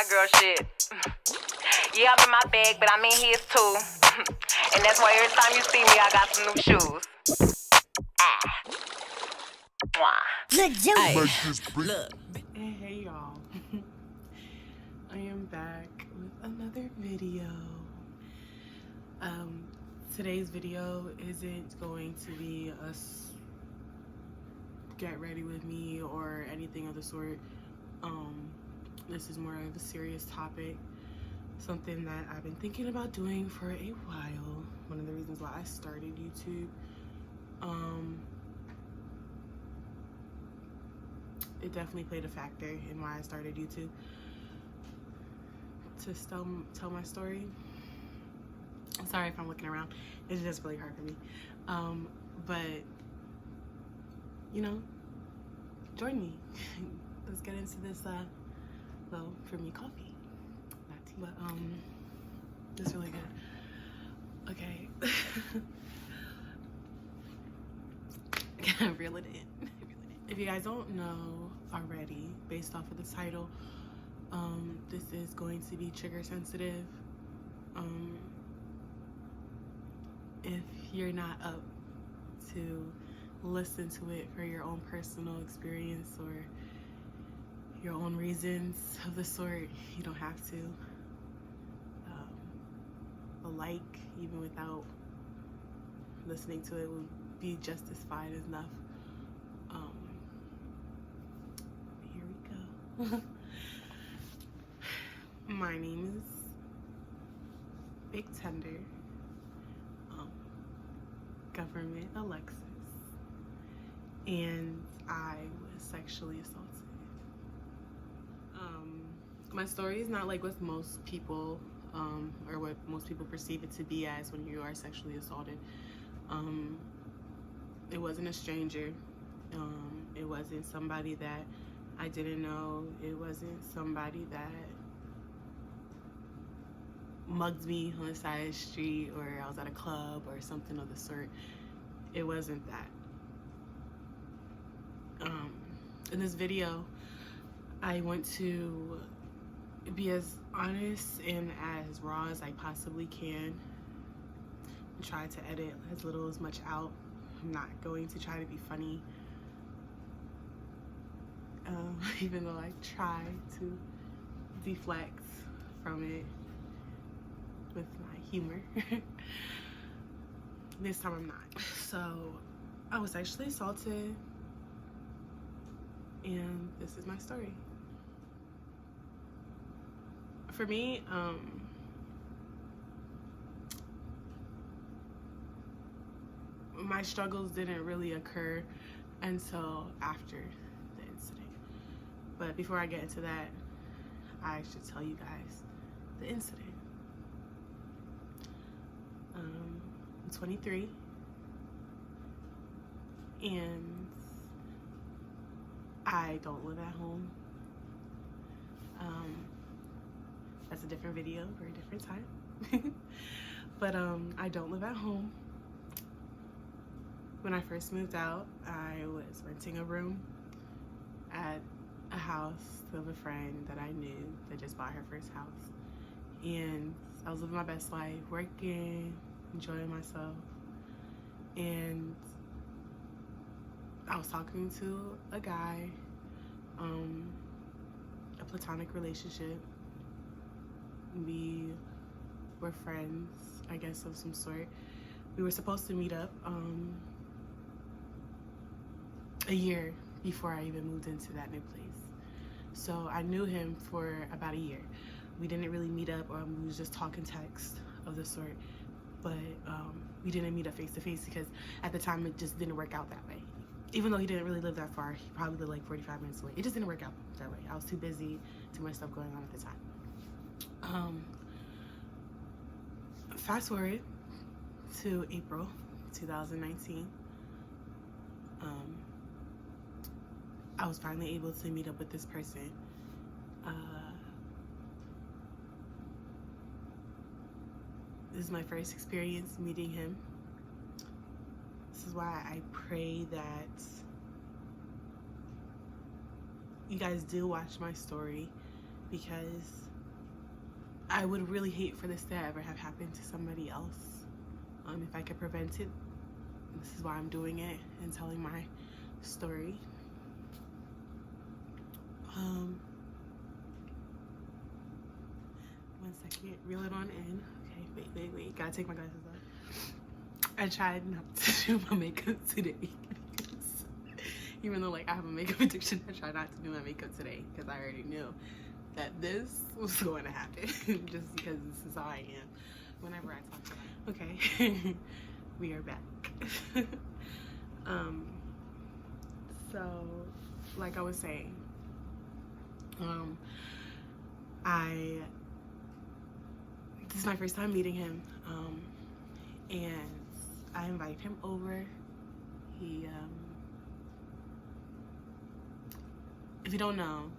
my girl shit. Yeah, I'm in my bag, but I'm in his too. And that's why every time you see me, I got some new shoes. Look. Hey y'all. I am back with another video. Today's video isn't going to be us get ready with me or anything of the sort. This is more of a serious topic, something that I've been thinking about doing for a while. One of the reasons why I started YouTube. It definitely played a factor in why I started YouTube, to tell my story. I'm sorry if I'm looking around, it's just really hard for me. But you know, join me. Let's get into this well, for me, coffee, not tea, but it's really good. Okay. Can I reel it in? If you guys don't know already, based off of the title, this is going to be trigger sensitive. If you're not up to listen to it for your own personal experience or your own reasons of the sort, you don't have to. A like, even without listening to it, would be just as fine as enough. Here we go. My name is Big Tender, Government Alexis, and I was sexually assaulted. My story is not like what most people, or what most people perceive it to be as when you are sexually assaulted. It wasn't a stranger. It wasn't somebody that I didn't know. It wasn't somebody that mugged me on the side of the street, or I was at a club or something of the sort. It wasn't that. In this video, I want to be as honest and as raw as I possibly can, and try to edit as little as much out. I'm not going to try to be funny, even though I try to deflect from it with my humor. This time I'm not. So I was sexually assaulted, and this is my story. For me, my struggles didn't really occur until after the incident. But before I get into that, I should tell you guys the incident. I'm 23, and I don't live at home. That's a different video for a different time. But I don't live at home. When I first moved out, I was renting a room at a house of a friend that I knew that just bought her first house. And I was living my best life, working, enjoying myself. And I was talking to a guy, a platonic relationship. We were friends, I guess, of some sort. We were supposed to meet up a year before I even moved into that new place. So I knew him for about a year. We didn't really meet up, or we was just talking text of the sort, but we didn't meet up face to face because at the time it just didn't work out that way. Even though he didn't really live that far, he probably lived like 45 minutes away. It just didn't work out that way. I was too busy, too much stuff going on at the time. Fast forward to April 2019. I was finally able to meet up with this person. This is my first experience meeting him. This is why I pray that you guys do watch my story, because I would really hate for this to ever have happened to somebody else. If I could prevent it, this is why I'm doing it and telling my story. One second, reel it on in. Okay, wait. Gotta take my glasses off. I tried not to do my makeup today. Even though like I have a makeup addiction, I tried not to do my makeup today because I already knew that this was going to happen just because this is how I am whenever I talk about it. Okay, we are back. So like I was saying, this is my first time meeting him, and I invited him over. He if you don't know,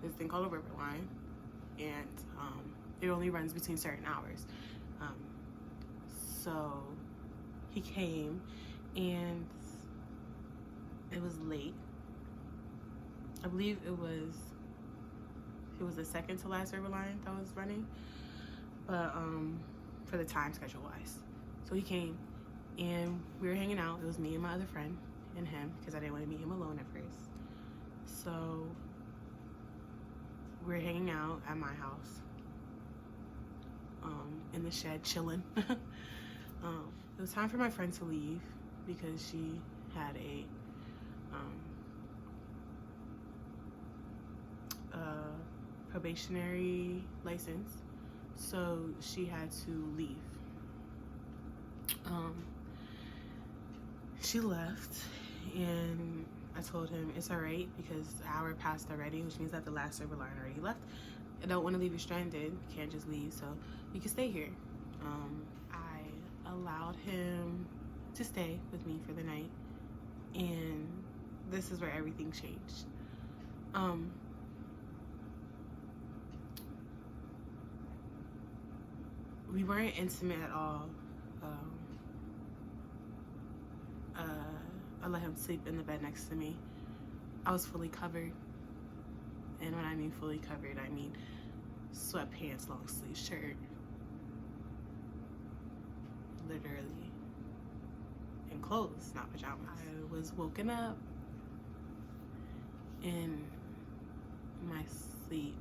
this thing called a river line, and it only runs between certain hours. So he came, and it was late. I believe it was the second to last river line that was running, but for the time schedule wise. So he came, and we were hanging out. It was me and my other friend and him, because I didn't want to meet him alone at first. So we're hanging out at my house, in the shed, chilling. It was time for my friend to leave because she had a probationary license, so she had to leave. She left, and I told him it's all right because the hour passed already, which means that the last river line already left. I don't want to leave you stranded. You can't just leave, so you can stay here. I allowed him to stay with me for the night, and this is where everything changed. We weren't intimate at all. I let him sleep in the bed next to me. I was fully covered, and when I mean fully covered, I mean sweatpants, long sleeve shirt, literally, and clothes, not pajamas. I was woken up in my sleep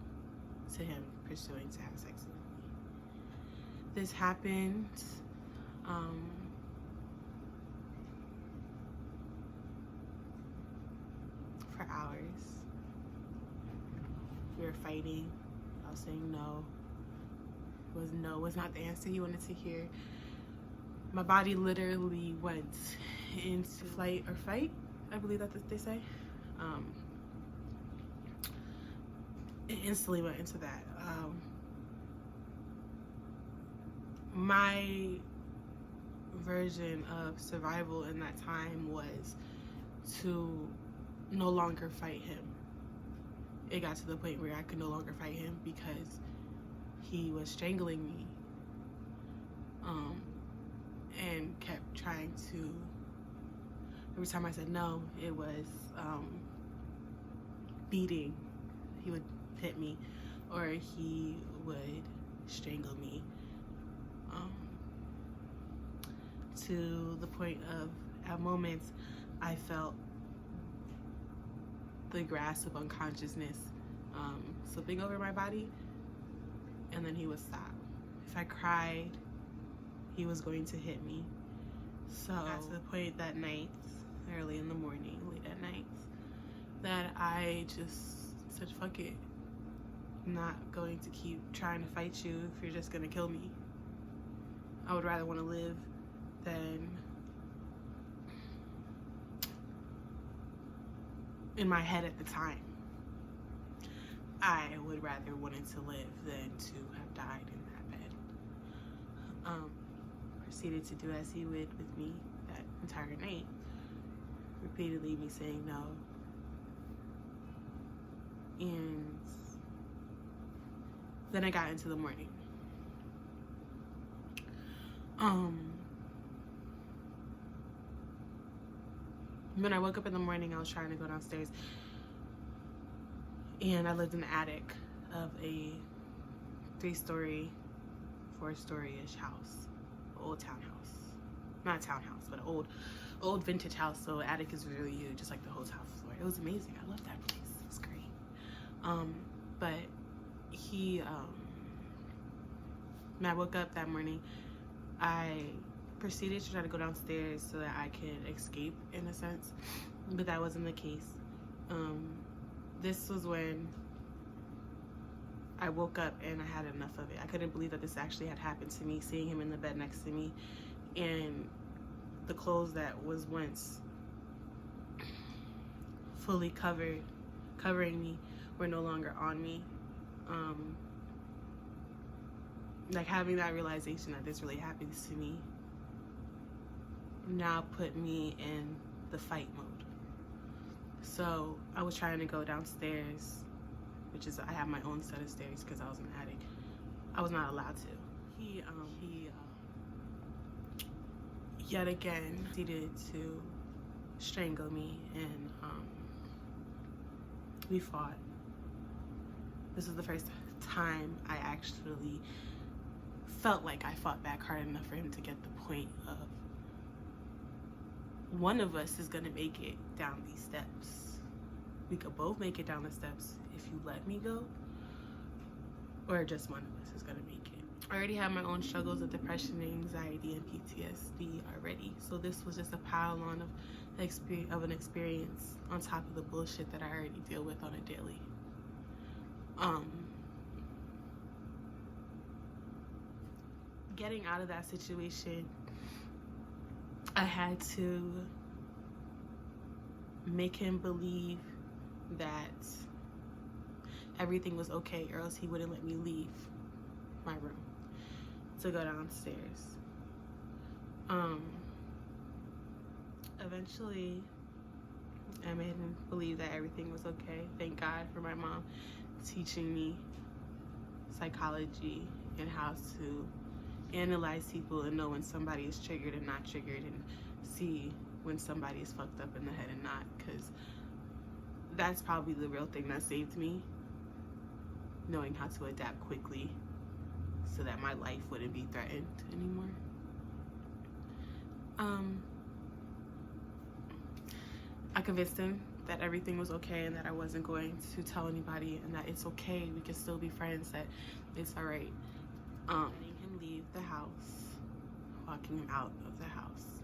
to him pursuing to have sex with me. This happened for hours. We were fighting. I was saying no. No was not the answer he wanted to hear. My body literally went into flight or fight, I believe that's what they say. It instantly went into that. My version of survival in that time was to no longer fight him. It got to the point where I could no longer fight him because he was strangling me, and kept trying to, every time I said no, it was beating. He would hit me, or he would strangle me, to the point of, at moments, I felt the grasp of unconsciousness slipping over my body, and then he would stop. If I cried, he was going to hit me. So got to the point that night, early in the morning, late at night, that I just said, fuck it. I'm not going to keep trying to fight you if you're just gonna kill me. I would rather want to live than, in my head at the time, I would rather wanted to live than to have died in that bed. Proceeded to do as he would with me that entire night, repeatedly me saying no. And then I got into the morning. When I woke up in the morning, I was trying to go downstairs, and I lived in the attic of a 3-story, 4-story-ish house, old townhouse, not a townhouse, but an old vintage house. So the attic is really huge, just like the whole top floor. It was amazing. I loved that place. It was great. But he, when I woke up that morning, I proceeded to try to go downstairs so that I could escape, in a sense, but that wasn't the case. This was when I woke up and I had enough of it. I couldn't believe that this actually had happened to me, seeing him in the bed next to me, and the clothes that was once fully covering me were no longer on me. Like, having that realization that this really happens to me now put me in the fight mode. So I was trying to go downstairs, which is, I have my own set of stairs because I was in the attic. I was not allowed to. He yet again proceeded to strangle me, and we fought. This was the first time I actually felt like I fought back hard enough for him to get the point of, one of us is gonna make it down these steps. We could both make it down the steps if you let me go, or just one of us is gonna make it. I already have my own struggles of depression, anxiety, and PTSD already, so this was just a pile on of an experience on top of the bullshit that I already deal with on a daily. Getting out of that situation, I had to make him believe that everything was okay, or else he wouldn't let me leave my room to go downstairs. Eventually, I made him believe that everything was okay. Thank God for my mom teaching me psychology and how to analyze people and know when somebody is triggered and not triggered, and see when somebody is fucked up in the head and not, because that's probably the real thing that saved me, knowing how to adapt quickly so that my life wouldn't be threatened anymore. I convinced him that everything was okay and that I wasn't going to tell anybody, and that it's okay, we can still be friends, that it's all right. Letting him leave the house, walking him out of the house.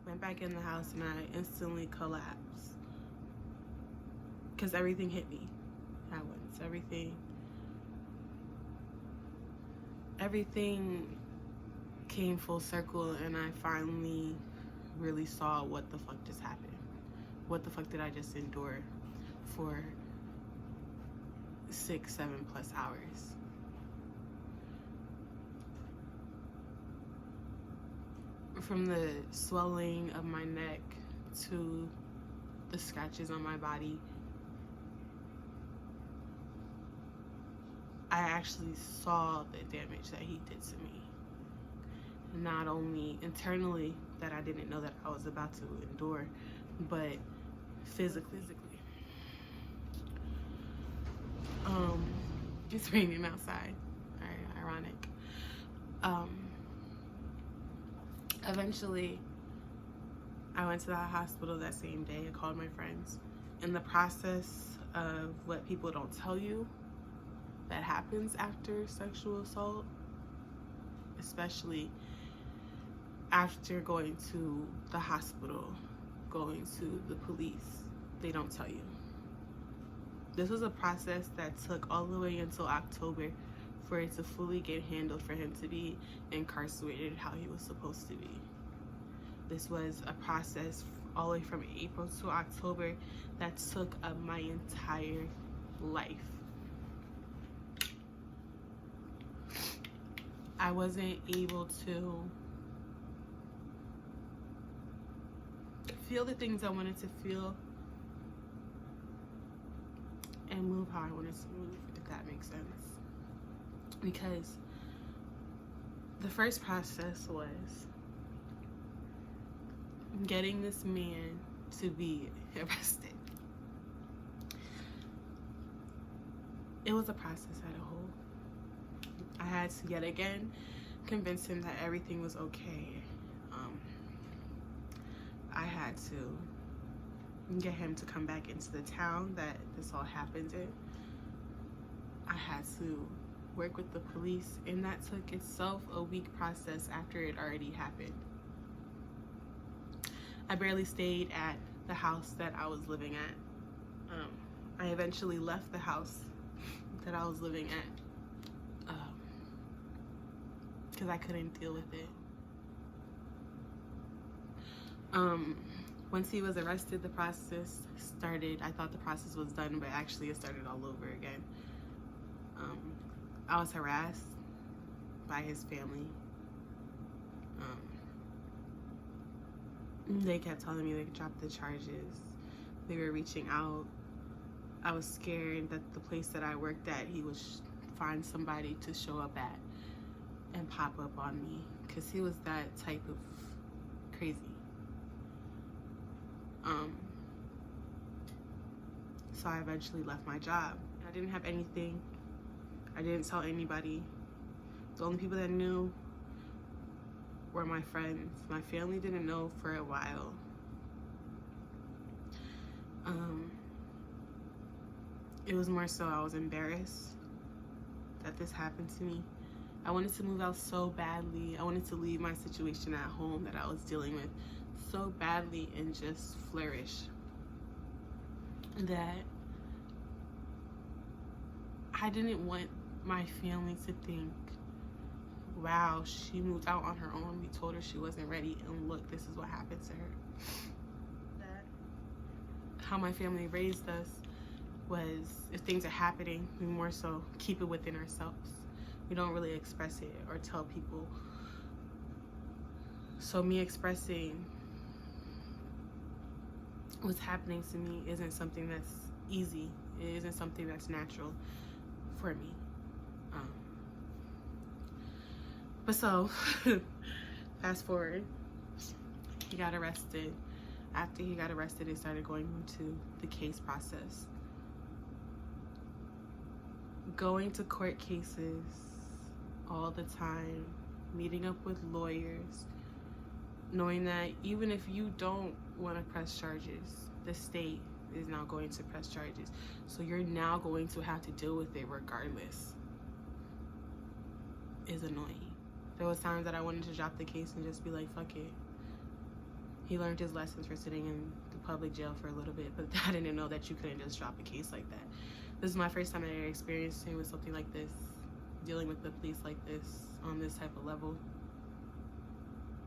Went back in the house and I instantly collapsed because everything hit me at once. Everything came full circle, and I finally really saw what the fuck just happened. What the fuck did I just endure for 6-7+ hours? From the swelling of my neck to the scratches on my body, I actually saw the damage that he did to me. Not only internally, that I didn't know that I was about to endure, but physically. It's raining outside. Very ironic. Eventually, I went to the hospital that same day. I called my friends. In the process of what people don't tell you that happens after sexual assault, especially after going to the hospital, going to the police, they don't tell you. This was a process that took all the way until October for it to fully get handled, for him to be incarcerated how he was supposed to be. This was a process all the way from April to October that took up my entire life. I wasn't able to feel the things I wanted to feel and move how I wanted to move, if that makes sense. Because the first process was getting this man to be arrested. It was a process as a whole. I had to yet again convince him that everything was okay. I had to get him to come back into the town that this all happened in. I had to work with the police, and that took itself a week process after it already happened. I barely stayed at the house that I was living at. I eventually left the house that I was living at because I couldn't deal with it. Once he was arrested, the process started. I thought the process was done, but actually it started all over again. I was harassed by his family. They kept telling me they could drop the charges. They were reaching out. I was scared that the place that I worked at, he would find somebody to show up at and pop up on me, because he was that type of crazy. So I eventually left my job. I didn't have anything. I didn't tell anybody. The only people that knew were my friends. My family didn't know for a while. It was more so I was embarrassed that this happened to me. I wanted to move out so badly. I wanted to leave my situation at home that I was dealing with so badly and just flourish, that I didn't want my family to think, wow, she moved out on her own. We told her she wasn't ready, and look, this is what happened to her. That how my family raised us was, if things are happening, we more so keep it within ourselves. We don't really express it or tell people. So me expressing what's happening to me isn't something that's easy. It isn't something that's natural for me. But so, fast forward, he got arrested. After he got arrested, it started going into the case process. Going to court cases all the time, meeting up with lawyers, knowing that even if you don't want to press charges, the state is now going to press charges. So you're now going to have to deal with it regardless. Is annoying. There was times that I wanted to drop the case and just be like, fuck it. He learned his lessons for sitting in the public jail for a little bit, but I didn't know that you couldn't just drop a case like that. This is my first time ever experiencing with something like this, dealing with the police like this, on this type of level.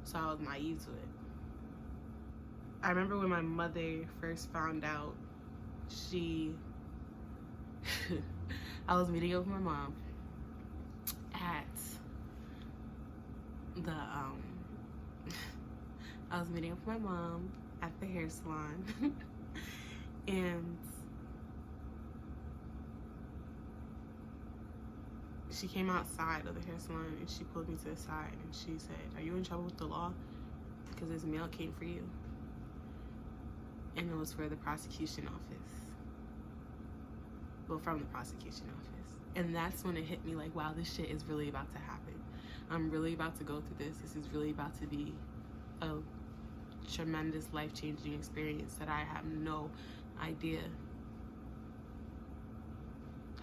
So I was naive to it. I remember when my mother first found out, I was meeting up with my mom at the, I was meeting up with my mom at the hair salon, and she came outside of the hair salon and she pulled me to the side and she said, "Are you in trouble with the law? Because this mail came for you." And it was for the prosecution office. Well, from the prosecution office. And that's when it hit me like, wow, this shit is really about to happen. I'm really about to go through this. This is really about to be a tremendous life-changing experience that I have no idea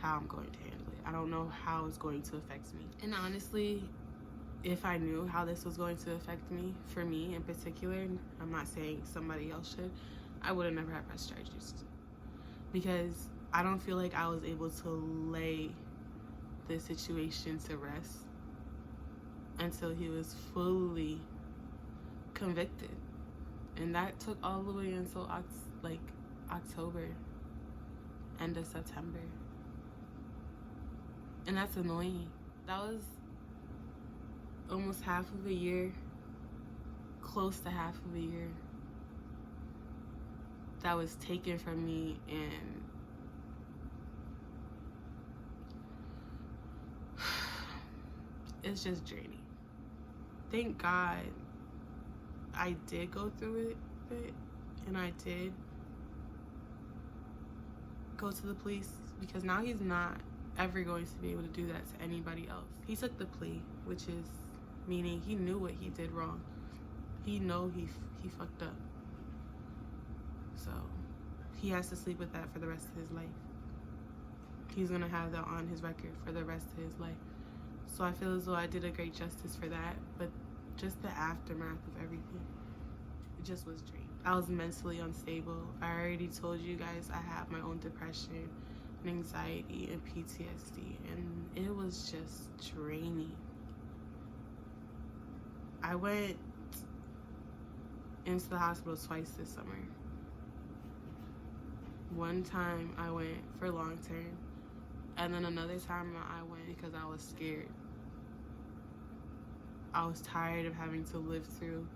how I'm going to handle it. I don't know how it's going to affect me. And honestly, if I knew how this was going to affect me, for me in particular, I'm not saying somebody else should, I would have never had press charges. Because I don't feel like I was able to lay the situation to rest until he was fully convicted. And that took all the way until October, end of September. And that's annoying. That was almost half of a year, close to half of a year, that was taken from me, and it's just draining. Thank God I did go through it, and I did go to the police, because now he's not ever going to be able to do that to anybody else. He took the plea, which is meaning he knew what he did wrong. He know he fucked up. So he has to sleep with that for the rest of his life. He's gonna have that on his record for the rest of his life. So I feel as though I did a great justice for that, but just the aftermath of everything, it just was draining. I was mentally unstable. I already told you guys I have my own depression and anxiety and PTSD, and it was just draining. I went into the hospital twice this summer. One time I went for long term, and then another time I went because I was scared. I was tired of having to live through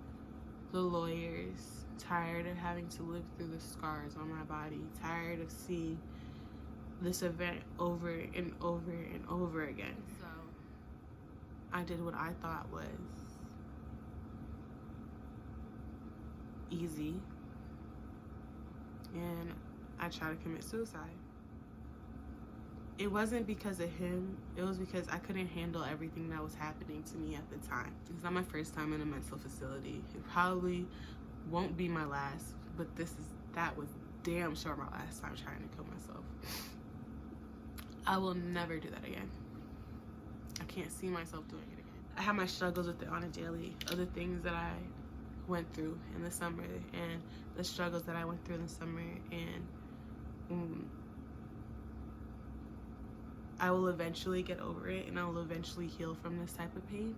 the lawyers, tired of having to live through the scars on my body, tired of seeing this event over and over and over again. So I did what I thought was easy, and I tried to commit suicide. It wasn't because of him, it was because I couldn't handle everything that was happening to me at the time. It's not my first time in a mental facility. It probably won't be my last, but that was damn sure my last time trying to kill myself. I will never do that again. I can't see myself doing it again. I have my struggles with it on a daily, other things that I went through in the summer and the struggles that I went through in the summer, and I will eventually get over it and I will eventually heal from this type of pain.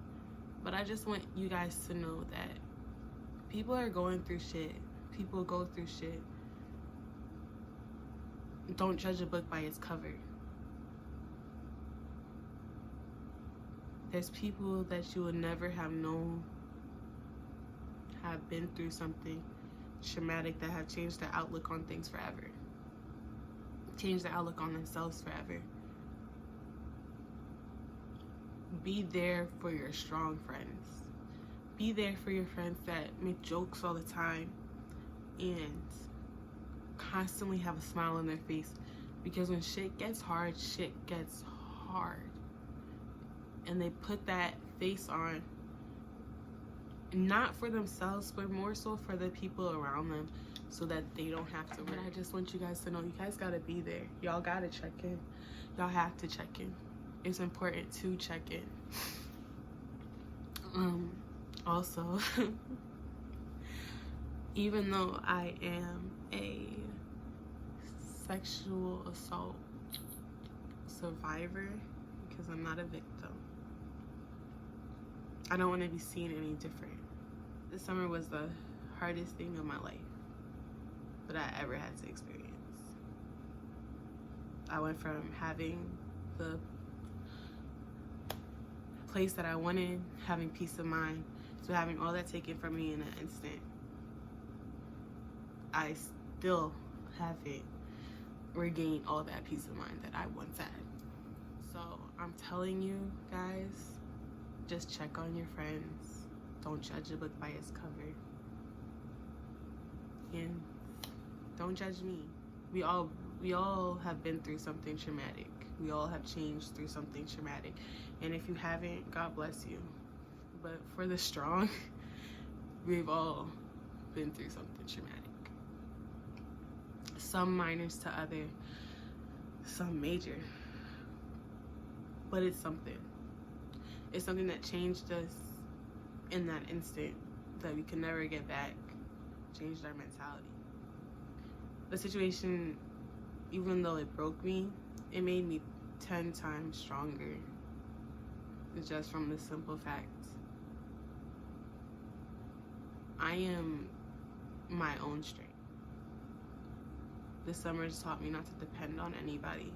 But I just want you guys to know that people are going through shit. People go through shit. Don't judge a book by its cover. There's people that you would never have known have been through something traumatic that have changed their outlook on things forever. Changed their outlook on themselves forever. Be there for your strong friends. Be there for your friends that make jokes all the time and constantly have a smile on their face. Because when shit gets hard, shit gets hard. And they put that face on, not for themselves, but more so for the people around them, so that they don't have to. But I just want you guys to know, you guys gotta be there. Y'all gotta check in. Y'all have to check in. It's important to check in. Also, even though I am a sexual assault survivor, because I'm not a victim, I don't want to be seen any different. This summer was the hardest thing of my life that I ever had to experience. I went from having the place that I wanted, having peace of mind, to having all that taken from me in an instant. I still haven't regained all that peace of mind that I once had. So I'm telling you guys, just check on your friends. Don't judge a book by its cover. And don't judge me. We all have been through something traumatic. We all have changed through something traumatic. And if you haven't, God bless you. But for the strong, we've all been through something traumatic. Some minors to other, some major. But it's something. It's something that changed us in that instant that we can never get back. Changed our mentality. The situation, even though it broke me, it made me 10 times stronger. Just from the simple fact, I am my own strength. This summer has taught me not to depend on anybody.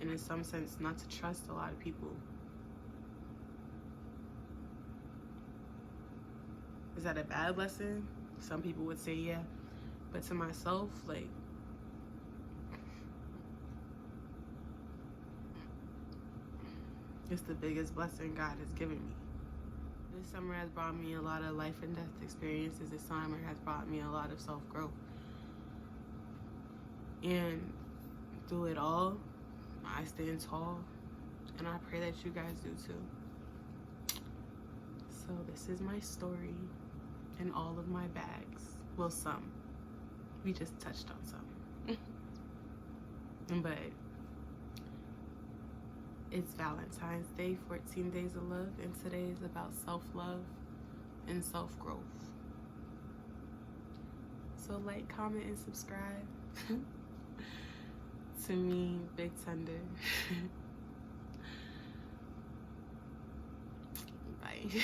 And in some sense, not to trust a lot of people. Is that a bad lesson? Some people would say yeah. But to myself, like, it's the biggest blessing God has given me. This summer has brought me a lot of life and death experiences. This summer has brought me a lot of self-growth. And through it all, I stand tall, and I pray that you guys do too. So this is my story and all of my bags. Well, some. We just touched on some. But it's Valentine's Day, 14 Days of Love, and today is about self-love and self-growth. So like, comment, and subscribe to me, Big Thunder. Bye.